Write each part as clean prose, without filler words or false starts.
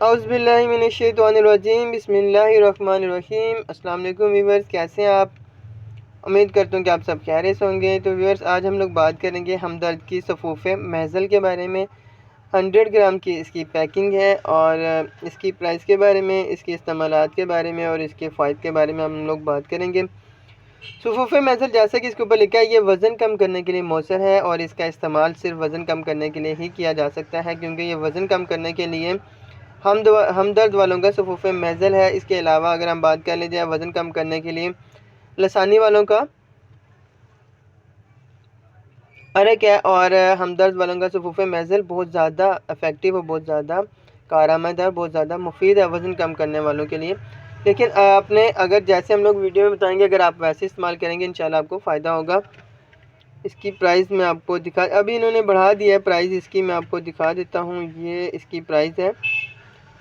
اعوذ باللہ من الشیطان الرجیم، بسم اللہ الرحمن الرحیم۔ السلام علیکم ویورز، کیسے ہیں آپ؟ امید کرتا ہوں کہ آپ سب خیریت سے ہوں گے۔ تو ویورز، آج ہم لوگ بات کریں گے ہمدرد کی صفوف محزل کے بارے میں۔ 100 گرام کی اس کی پیکنگ ہے اور اس کی پرائس کے بارے میں، اس کے استعمالات کے بارے میں اور اس کے فوائد کے بارے میں ہم لوگ بات کریں گے۔ صفوف محزل، جیسا کہ اس کے اوپر لکھا ہے، یہ وزن کم کرنے کے لیے مؤثر ہے اور اس کا استعمال صرف وزن کم کرنے کے لیے ہی کیا جا سکتا ہے، کیونکہ یہ وزن کم کرنے کے لیے ہمدرد والوں کا صفوف محزل ہے۔ اس کے علاوہ اگر ہم بات کر لیں جائے وزن کم کرنے کے لیے لسانی والوں کا ارک ہے، اور ہمدرد والوں کا صفوف محزل بہت زیادہ افیکٹو اور بہت زیادہ کارآمد ہے، بہت زیادہ مفید ہے وزن کم کرنے والوں کے لیے۔ لیکن آپ نے اگر جیسے ہم لوگ ویڈیو میں بتائیں گے، اگر آپ ویسے استعمال کریں گے انشاءاللہ آپ کو فائدہ ہوگا۔ اس کی پرائس میں آپ کو ابھی انہوں نے بڑھا دیا ہے پرائس اس کی، میں آپ کو دکھا دیتا ہوں۔ یہ اس کی پرائس ہے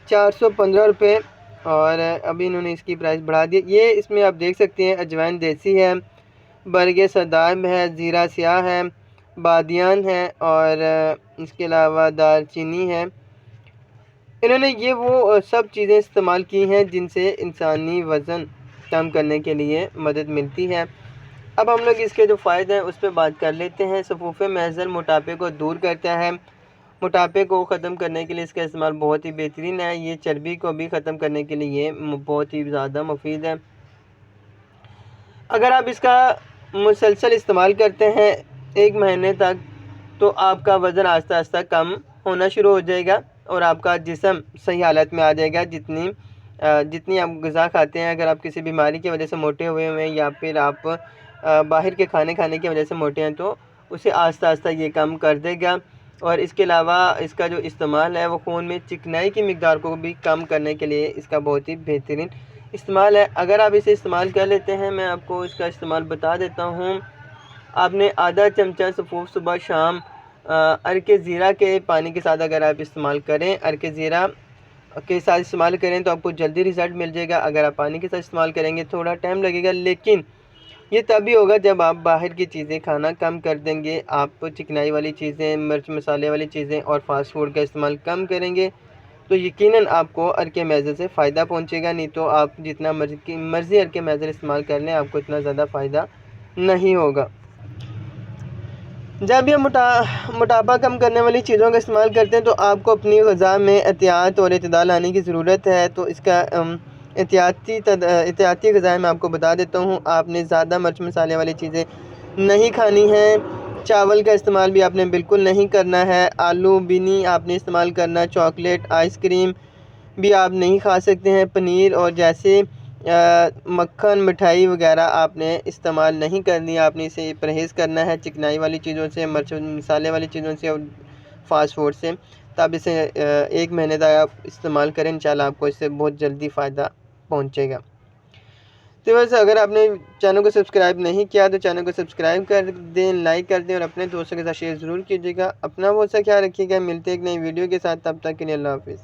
415 روپے، اور ابھی انہوں نے اس کی پرائس بڑھا دی۔ یہ اس میں آپ دیکھ سکتے ہیں اجوائن دیسی ہے، برگ سدائم ہے، زیرہ سیاہ ہے، بادیان ہے، اور اس کے علاوہ دار چینی ہے۔ انہوں نے یہ وہ سب چیزیں استعمال کی ہیں جن سے انسانی وزن کم کرنے کے لیے مدد ملتی ہے۔ اب ہم لوگ اس کے جو فائدے ہیں اس پہ بات کر لیتے ہیں۔ صفوف محزل موٹاپے کو دور کرتا ہے، موٹاپے کو ختم کرنے کے لیے اس کا استعمال بہت ہی بہترین ہے۔ یہ چربی کو بھی ختم کرنے کے لیے بہت ہی زیادہ مفید ہے۔ اگر آپ اس کا مسلسل استعمال کرتے ہیں 1 مہینے تک، تو آپ کا وزن آہستہ آہستہ کم ہونا شروع ہو جائے گا اور آپ کا جسم صحیح حالت میں آ جائے گا۔ جتنی آپ غذا کھاتے ہیں، اگر آپ کسی بیماری کی وجہ سے موٹے ہوئے ہیں یا پھر آپ باہر کے کھانے کی وجہ سے موٹے ہیں، تو اسے آہستہ آہستہ یہ کم کر دے گا۔ اور اس کے علاوہ اس کا جو استعمال ہے وہ خون میں چکنائی کی مقدار کو بھی کم کرنے کے لیے اس کا بہت ہی بہترین استعمال ہے۔ اگر آپ اسے استعمال کر لیتے ہیں، میں آپ کو اس کا استعمال بتا دیتا ہوں۔ آپ نے آدھا چمچہ صفوف صبح شام ارک زیرہ کے پانی کے ساتھ اگر آپ استعمال کریں، ارک زیرہ کے ساتھ استعمال کریں تو آپ کو جلدی رزلٹ مل جائے گا۔ اگر آپ پانی کے ساتھ استعمال کریں گے تھوڑا ٹائم لگے گا، لیکن یہ تبھی ہوگا جب آپ باہر کی چیزیں کھانا کم کر دیں گے، آپ چکنائی والی چیزیں، مرچ مسالے والی چیزیں اور فاسٹ فوڈ کا استعمال کم کریں گے، تو یقیناً آپ کو ارک محزل سے فائدہ پہنچے گا۔ نہیں تو آپ جتنا مرضی ارک محزل استعمال کر لیں، آپ کو اتنا زیادہ فائدہ نہیں ہوگا۔ جب یہ موٹاپا کم کرنے والی چیزوں کا استعمال کرتے ہیں تو آپ کو اپنی غذا میں احتیاط اور اعتدال لانے کی ضرورت ہے۔ تو اس کا احتیاطی غذا میں آپ کو بتا دیتا ہوں۔ آپ نے زیادہ مرچ مسالے والی چیزیں نہیں کھانی ہیں، چاول کا استعمال بھی آپ نے بالکل نہیں کرنا ہے، آلو بھی نہیں آپ نے استعمال کرنا، چاکلیٹ، آئس کریم بھی آپ نہیں کھا سکتے ہیں، پنیر اور جیسے مکھن، مٹھائی وغیرہ آپ نے استعمال نہیں کرنی، آپ نے اسے پرہیز کرنا ہے چکنائی والی چیزوں سے، مرچ مسالے والی چیزوں سے اور فاسٹ فوڈ سے۔ تب اسے 1 مہینے تک آپ استعمال کریں، انشاءاللہ آپ کو اس سے بہت جلدی فائدہ پہنچے گا۔ تو ویسے اگر آپ نے چینل کو سبسکرائب نہیں کیا تو چینل کو سبسکرائب کر دیں، لائک کر دیں اور اپنے دوستوں کے ساتھ شیئر ضرور کیجیے گا۔ اپنا بہت سا خیال رکھیے گا، ملتے ہیں ایک نئی ویڈیو کے ساتھ، تب تک کے لیے اللہ حافظ۔